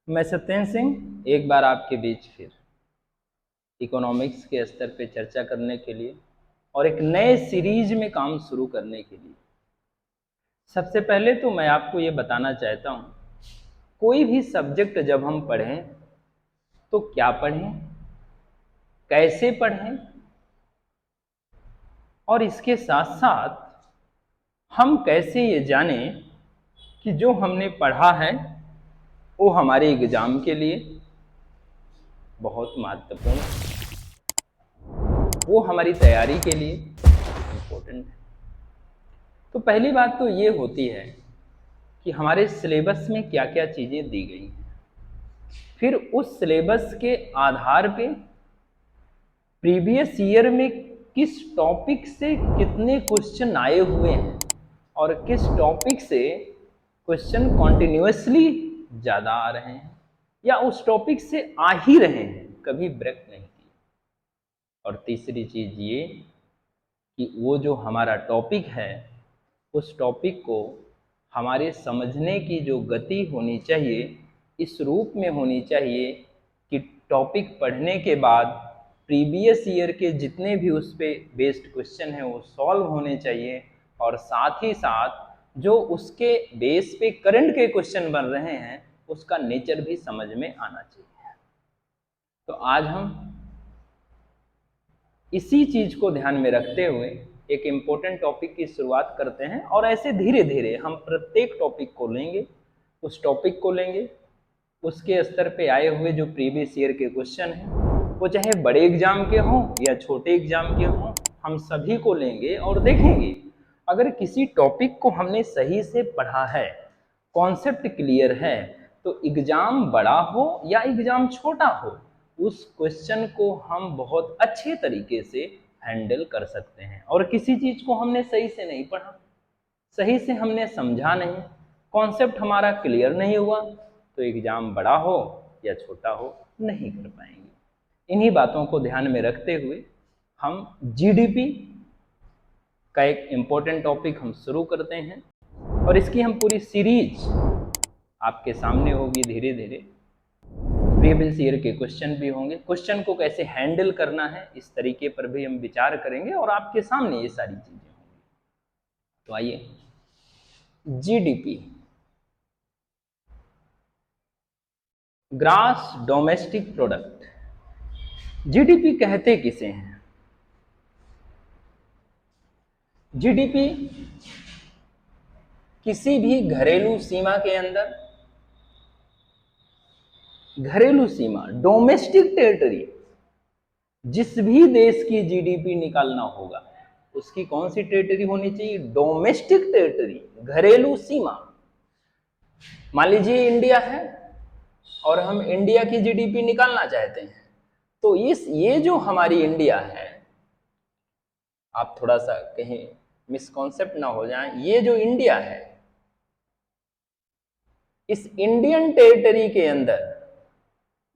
मैं सत्येंद्र सिंह एक बार आपके बीच फिर इकोनॉमिक्स के स्तर पे चर्चा करने के लिए और एक नए सीरीज में काम शुरू करने के लिए सबसे पहले तो मैं आपको ये बताना चाहता हूँ, कोई भी सब्जेक्ट जब हम पढ़ें तो क्या पढ़ें, कैसे पढ़ें और इसके साथ साथ हम कैसे ये जानें कि जो हमने पढ़ा है वो हमारे एग्जाम के लिए बहुत महत्वपूर्ण है, वो हमारी तैयारी के लिए इम्पोर्टेंट है। तो पहली बात तो ये होती है कि हमारे सिलेबस में क्या क्या चीज़ें दी गई हैं, फिर उस सिलेबस के आधार पे प्रीवियस ईयर में किस टॉपिक से कितने क्वेश्चन आए हुए हैं और किस टॉपिक से क्वेश्चन कॉन्टिन्यूसली ज़्यादा आ रहे हैं या उस टॉपिक से आ ही रहे हैं, कभी ब्रेक नहीं की। और तीसरी चीज़ ये कि वो जो हमारा टॉपिक है उस टॉपिक को हमारे समझने की जो गति होनी चाहिए इस रूप में होनी चाहिए कि टॉपिक पढ़ने के बाद प्रीवियस ईयर के जितने भी उस पे बेस्ड क्वेश्चन हैं वो सॉल्व होने चाहिए और साथ ही साथ जो उसके बेस पे करंट के क्वेश्चन बन रहे हैं उसका नेचर भी समझ में आना चाहिए। तो आज हम इसी चीज को ध्यान में रखते हुए एक इम्पोर्टेंट टॉपिक की शुरुआत करते हैं और ऐसे धीरे धीरे हम प्रत्येक टॉपिक को लेंगे, उस टॉपिक को लेंगे, उसके स्तर पे आए हुए जो प्रीवियस ईयर के क्वेश्चन हैं वो चाहे बड़े एग्जाम के हों या छोटे एग्जाम के हों, हम सभी को लेंगे और देखेंगे अगर किसी टॉपिक को हमने सही से पढ़ा है, कॉन्सेप्ट क्लियर है, तो एग्जाम बड़ा हो या एग्जाम छोटा हो उस क्वेश्चन को हम बहुत अच्छे तरीके से हैंडल कर सकते हैं। और किसी चीज को हमने सही से नहीं पढ़ा, सही से हमने समझा नहीं, कॉन्सेप्ट हमारा क्लियर नहीं हुआ, तो एग्जाम बड़ा हो या छोटा हो नहीं कर पाएंगे। इन्हीं बातों को ध्यान में रखते हुए हम जीडीपी का एक इम्पोर्टेंट टॉपिक हम शुरू करते हैं और इसकी हम पूरी सीरीज आपके सामने होगी। धीरे धीरे प्रीवियस ईयर के क्वेश्चन भी होंगे, क्वेश्चन को कैसे हैंडल करना है इस तरीके पर भी हम विचार करेंगे और आपके सामने ये सारी चीजें होंगी। तो आइए, GDP, grass domestic product, GDP कहते किसे हैं? जीडीपी किसी भी घरेलू सीमा के अंदर, घरेलू सीमा डोमेस्टिक टेरिटरी, जिस भी देश की जीडीपी निकालना होगा उसकी कौन सी टेरिटरी होनी चाहिए? डोमेस्टिक टेरिटरी, घरेलू सीमा। मान लीजिए इंडिया है और हम इंडिया की जीडीपी निकालना चाहते हैं, तो ये जो हमारी इंडिया है, आप थोड़ा सा कहीं मिसकॉन्सेप्ट ना हो जाए, ये जो इंडिया है इस इंडियन टेरिटरी के अंदर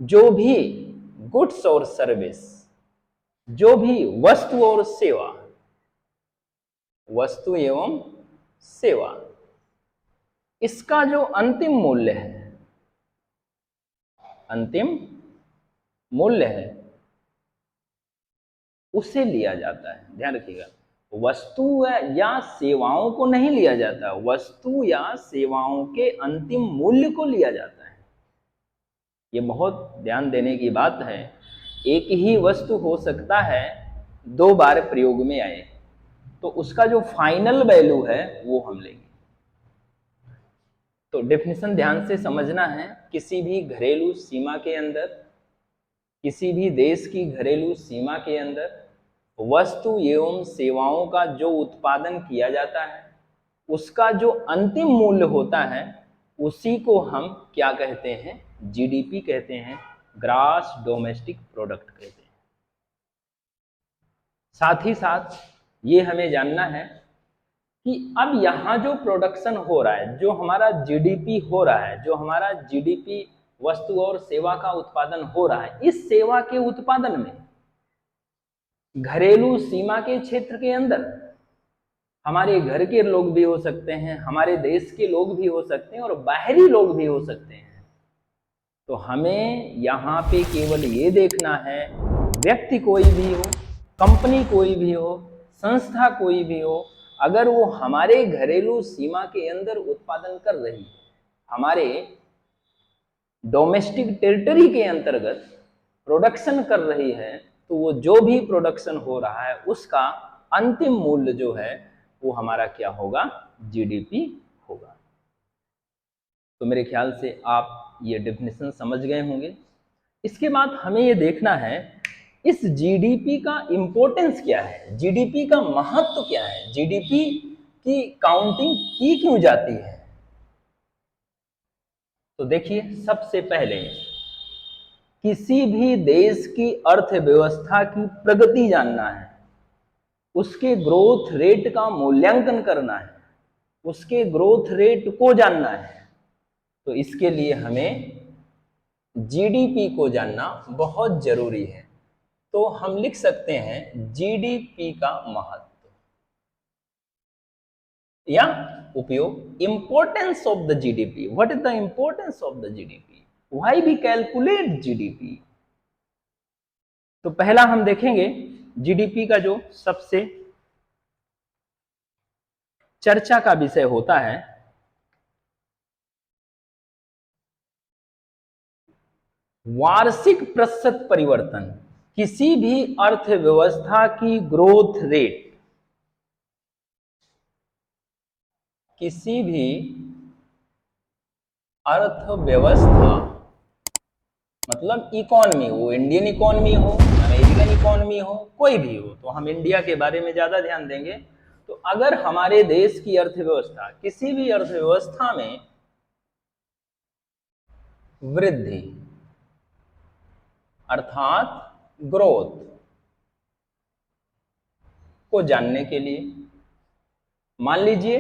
जो भी गुड्स और सर्विस, जो भी वस्तु और सेवा, वस्तु एवं सेवा, इसका जो अंतिम मूल्य है, अंतिम मूल्य है उसे लिया जाता है। ध्यान रखिएगा, वस्तु या सेवाओं को नहीं लिया जाता, वस्तु या सेवाओं के अंतिम मूल्य को लिया जाता है। ये बहुत ध्यान देने की बात है। एक ही वस्तु हो सकता है दो बार प्रयोग में आए, तो उसका जो फाइनल वैल्यू है वो हम लेंगे। तो डेफिनेशन ध्यान से समझना है, किसी भी घरेलू सीमा के अंदर, किसी भी देश की घरेलू सीमा के अंदर वस्तु एवं सेवाओं का जो उत्पादन किया जाता है उसका जो अंतिम मूल्य होता है उसी को हम क्या कहते हैं? जीडीपी कहते हैं, ग्रास डोमेस्टिक प्रोडक्ट कहते हैं। साथ ही साथ ये हमें जानना है कि अब यहाँ जो प्रोडक्शन हो रहा है, जो हमारा जीडीपी हो रहा है, जो हमारा जीडीपी वस्तु और सेवा का उत्पादन हो रहा है, इस सेवा के उत्पादन में घरेलू सीमा के क्षेत्र के अंदर हमारे घर के लोग भी हो सकते हैं, हमारे देश के लोग भी हो सकते हैं और बाहरी लोग भी हो सकते हैं। तो हमें यहाँ पे केवल ये देखना है, व्यक्ति कोई भी हो, कंपनी कोई भी हो, संस्था कोई भी हो, अगर वो हमारे घरेलू सीमा के अंदर उत्पादन कर रही है, हमारे डोमेस्टिक टेरिटरी के अंतर्गत प्रोडक्शन कर रही है, तो वो जो भी प्रोडक्शन हो रहा है उसका अंतिम मूल्य जो है वो हमारा क्या होगा, जीडीपी होगा। तो मेरे ख्याल से आप ये डेफिनेशन समझ गए होंगे। इसके बाद हमें ये देखना है इस जीडीपी का इंपॉर्टेंस क्या है, जीडीपी का महत्व क्या है, जीडीपी की काउंटिंग की क्यों जाती है। तो देखिए, सबसे पहले किसी भी देश की अर्थव्यवस्था की प्रगति जानना है, उसके ग्रोथ रेट का मूल्यांकन करना है, उसके ग्रोथ रेट को जानना है, तो इसके लिए हमें जीडीपी को जानना बहुत जरूरी है। तो हम लिख सकते हैं जीडीपी का महत्व या उपयोग, importance of the GDP. What is the importance of the GDP, why we calculate GDP. तो पहला हम देखेंगे जीडीपी का जो सबसे चर्चा का विषय होता है, वार्षिक प्रतिशत परिवर्तन। किसी भी अर्थव्यवस्था की ग्रोथ रेट, किसी भी अर्थव्यवस्था मतलब इकोनॉमी, वो इंडियन इकोनॉमी हो, अमेरिकन इकोनॉमी हो, कोई भी हो, तो हम इंडिया के बारे में ज्यादा ध्यान देंगे। तो अगर हमारे देश की अर्थव्यवस्था, किसी भी अर्थव्यवस्था में वृद्धि अर्थात ग्रोथ को जानने के लिए, मान लीजिए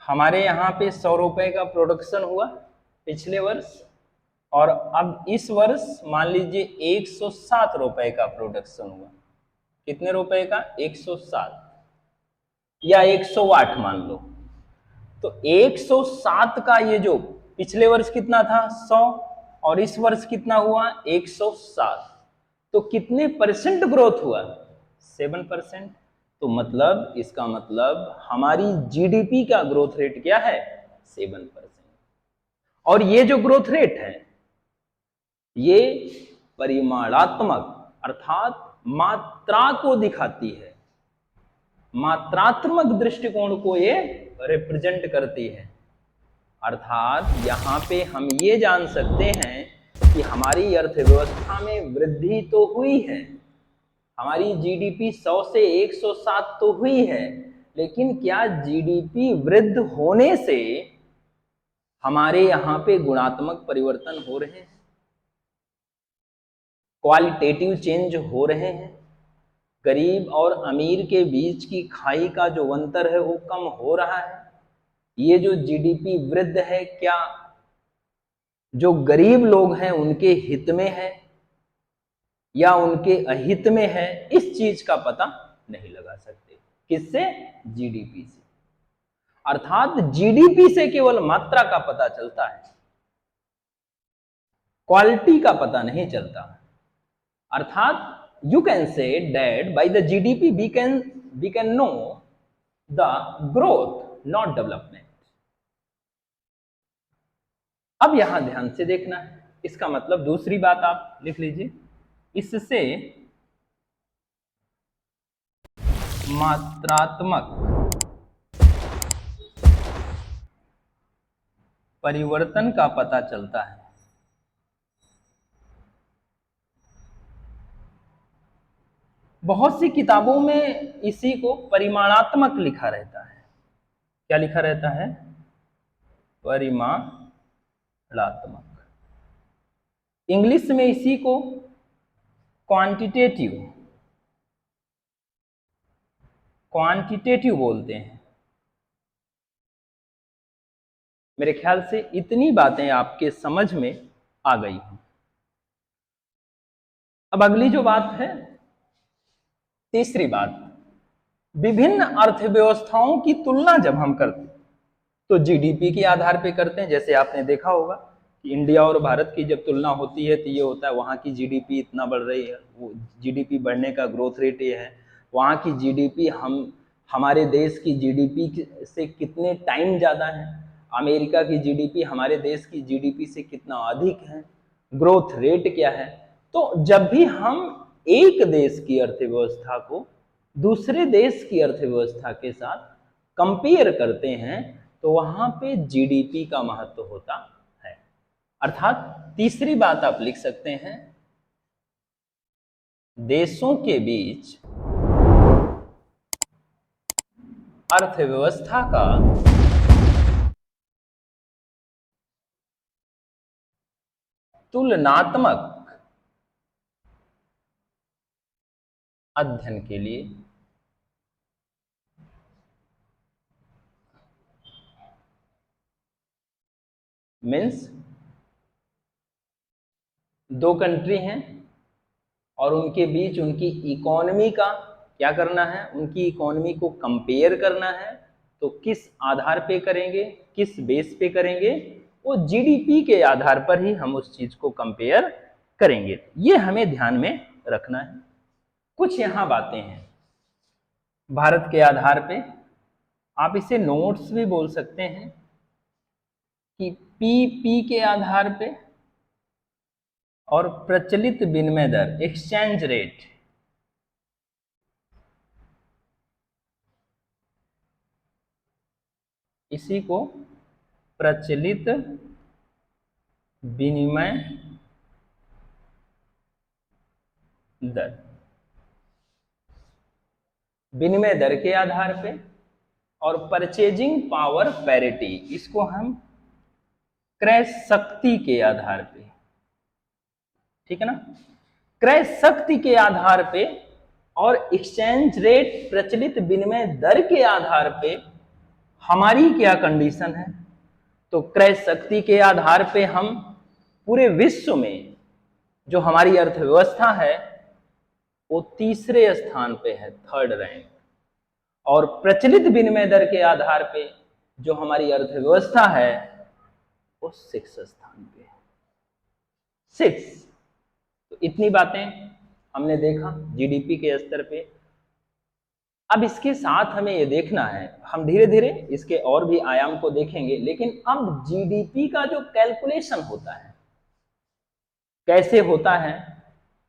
हमारे यहाँ पे 100 रुपए का प्रोडक्शन हुआ पिछले वर्ष, और अब इस वर्ष मान लीजिए 107 रुपए का प्रोडक्शन हुआ। कितने रुपए का, 107 या 108 मान लो। तो 107 का ये जो पिछले वर्ष कितना था 100, और इस वर्ष कितना हुआ 107, तो कितने परसेंट ग्रोथ हुआ, 7%। तो मतलब इसका मतलब हमारी जीडीपी का ग्रोथ रेट क्या है, 7%। और ये जो ग्रोथ रेट है ये परिमाणात्मक अर्थात मात्रा को दिखाती है, मात्रात्मक दृष्टिकोण को ये रिप्रेजेंट करती है। अर्थात यहां पे हम ये जान सकते हैं कि हमारी अर्थव्यवस्था में वृद्धि तो हुई है, हमारी जीडीपी 100 से 107 तो हुई है, लेकिन क्या जीडीपी वृद्ध होने से हमारे यहां पे गुणात्मक परिवर्तन हो रहे हैं, क्वालिटेटिव चेंज हो रहे हैं, गरीब और अमीर के बीच की खाई का जो अंतर है वो कम हो रहा है, ये जो जीडीपी वृद्ध है क्या जो गरीब लोग हैं उनके हित में है या उनके अहित में है, इस चीज का पता नहीं लगा सकते। किससे, जीडीपी से। अर्थात जीडीपी से केवल मात्रा का पता चलता है, क्वालिटी का पता नहीं चलता। अर्थात you can say that by the GDP we can know the growth, not development. अब यहां ध्यान से देखना है, इसका मतलब दूसरी बात आप लिख लीजिए, इससे मात्रात्मक परिवर्तन का पता चलता है। बहुत सी किताबों में इसी को परिमाणात्मक लिखा रहता है। क्या लिखा रहता है, परिमाणात्मक। इंग्लिश में इसी को क्वांटिटेटिव बोलते हैं। मेरे ख्याल से इतनी बातें आपके समझ में आ गई हैं। अब अगली जो बात है, तीसरी बात, विभिन्न अर्थव्यवस्थाओं की तुलना जब हम करते हैं, तो जीडीपी के आधार पे करते हैं। जैसे आपने देखा होगा कि इंडिया और भारत की जब तुलना होती है तो ये होता है वहाँ की जीडीपी इतना बढ़ रही है, वो जीडीपी बढ़ने का ग्रोथ रेट ये है। वहाँ की जीडीपी हमारे देश की जीडीपी से कितने टाइम ज़्यादा है। अमेरिका की जीडीपी हमारे देश की जीडीपी से कितना अधिक है, ग्रोथ रेट क्या है। तो जब भी हम एक देश की अर्थव्यवस्था को दूसरे देश की अर्थव्यवस्था के साथ कंपेयर करते हैं तो वहां पे जीडीपी का महत्व होता है। अर्थात तीसरी बात आप लिख सकते हैं, देशों के बीच अर्थव्यवस्था का तुलनात्मक अध्ययन के लिए मीन्स दो कंट्री हैं और उनके बीच उनकी इकोनॉमी का क्या करना है, उनकी इकोनॉमी को कंपेयर करना है। तो किस आधार पे करेंगे, किस बेस पे करेंगे, वो जीडीपी के आधार पर ही हम उस चीज को कंपेयर करेंगे। ये हमें ध्यान में रखना है। कुछ यहाँ बातें हैं भारत के आधार पे, आप इसे नोट्स भी बोल सकते हैं कि पीपी के आधार पे और प्रचलित विनिमय दर एक्सचेंज रेट, इसी को प्रचलित विनिमय दर, विनिमय दर के आधार पे और परचेजिंग पावर पैरिटी, इसको हम क्रय शक्ति के आधार पे, ठीक है ना, क्रय शक्ति के आधार पे और एक्सचेंज रेट प्रचलित विनिमय दर के आधार पे हमारी क्या कंडीशन है। तो क्रय शक्ति के आधार पे हम पूरे विश्व में जो हमारी अर्थव्यवस्था है वो तीसरे स्थान पे है, थर्ड रैंक। और प्रचलित विनिमय दर के आधार पे जो हमारी अर्थव्यवस्था है वो 6 स्थान पे है, 6। तो इतनी बातें हमने देखा जीडीपी के स्तर पे। अब इसके साथ हमें ये देखना है, हम धीरे धीरे इसके और भी आयाम को देखेंगे, लेकिन अब जीडीपी का जो कैलकुलेशन होता है कैसे होता है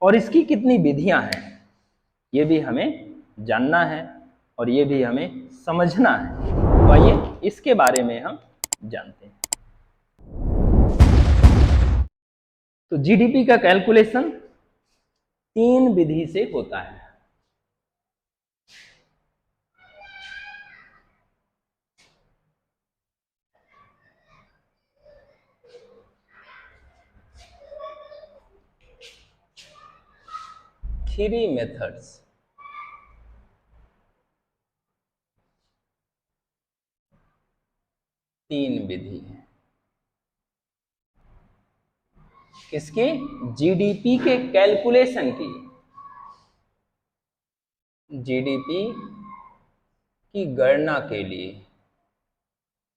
और इसकी कितनी विधियां हैं ये भी हमें जानना है और ये भी हमें समझना है। तो आइए इसके बारे में हम जानते हैं। तो जीडीपी का कैलकुलेशन 3 विधि से होता है। थ्री मेथड्स, 3 विधि है किसकी, जीडीपी के कैलकुलेशन की, जीडीपी की गणना के लिए।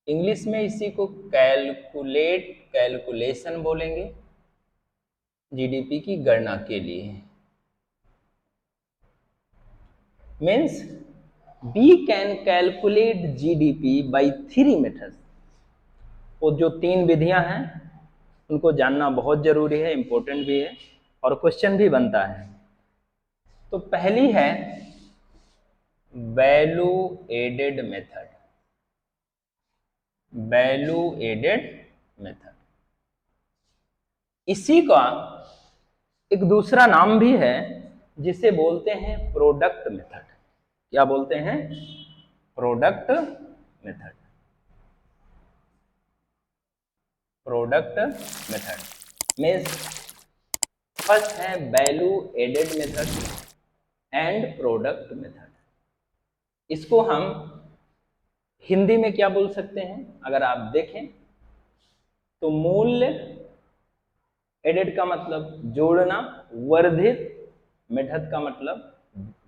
इंग्लिश में इसी को कैलकुलेशन बोलेंगे, जीडीपी की गणना के लिए। Means we can calculate GDP by 3 methods. वो जो 3 विधियां हैं उनको जानना बहुत जरूरी है, इंपॉर्टेंट भी है और क्वेश्चन भी बनता है। तो पहली है value added method, value added method. इसी का एक दूसरा नाम भी है जिसे बोलते हैं प्रोडक्ट मेथड। क्या बोलते हैं, product method, product method. Means first है value added method and product method. इसको हम हिंदी में क्या बोल सकते हैं, अगर आप देखें तो मूल्य एडेड का मतलब जोड़ना, वर्धित मेथड का मतलब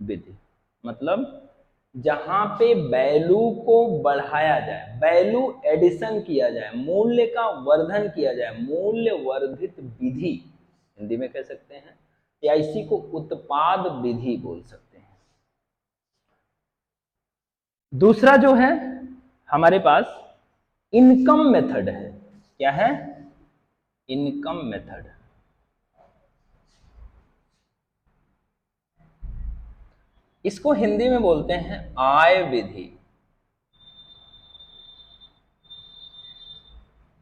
विधि, मतलब जहां पे वैल्यू को बढ़ाया जाए, वैल्यू एडिशन किया जाए, मूल्य का वर्धन किया जाए, मूल्य वर्धित विधि हिंदी में कह सकते हैं, या इसी को उत्पाद विधि बोल सकते हैं। दूसरा जो है हमारे पास इनकम मेथड है। क्या है? Income method. इसको हिंदी में बोलते हैं आय विधि।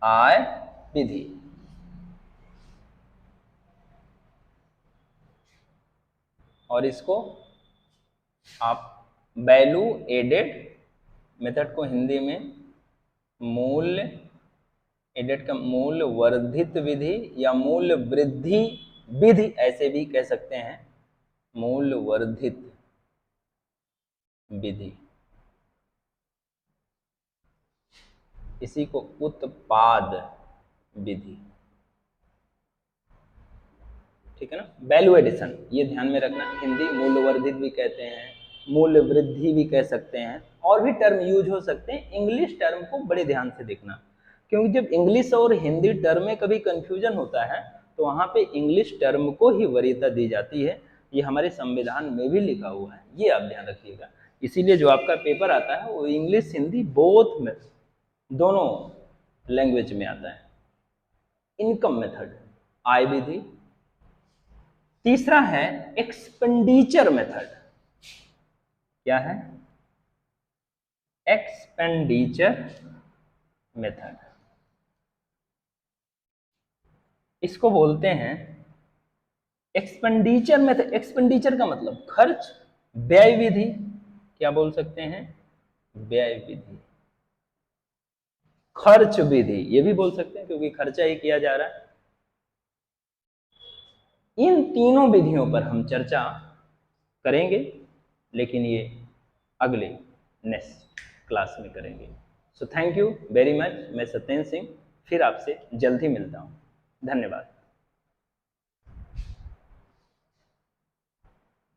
आय विधि। और इसको आप वैल्यू एडेड मेथड को हिंदी में मूल्य एडेड का मूल्य वर्धित विधि या मूल्य वृद्धि विधि ऐसे भी कह सकते हैं, मूल्य वर्धित विधि। इसी को उत्पाद विधि। ठीक है ना? वैल्यू एडिशन ये ध्यान में रखना। हिंदी मूल्य वर्धित भी कहते हैं, मूल्य वृद्धि भी कह सकते हैं, और भी टर्म यूज हो सकते हैं। इंग्लिश टर्म को बड़े ध्यान से देखना, क्योंकि जब इंग्लिश और हिंदी टर्म में कभी कंफ्यूजन होता है तो वहां पे इंग्लिश टर्म को ही वरीयता दी जाती है। ये हमारे संविधान में भी लिखा हुआ है, ये आप ध्यान रखिएगा। इसीलिए जो आपका पेपर आता है वो इंग्लिश हिंदी बोथ में, दोनों लैंग्वेज में आता है। इनकम मेथड, आय विधि। तीसरा है एक्सपेंडिचर मेथड। क्या है? Expenditure method. इसको बोलते हैं एक्सपेंडिचर मेथड। एक्सपेंडिचर का मतलब खर्च, व्यय विधि। क्या बोल सकते हैं? व्यय विधि, खर्च विधि ये भी बोल सकते हैं, क्योंकि खर्चा ही किया जा रहा है। इन तीनों विधियों पर हम चर्चा करेंगे, लेकिन ये अगले नेक्स्ट क्लास में करेंगे। So thank you very much. मैं सत्येंद्र सिंह फिर आपसे जल्द ही मिलता हूँ। धन्यवाद।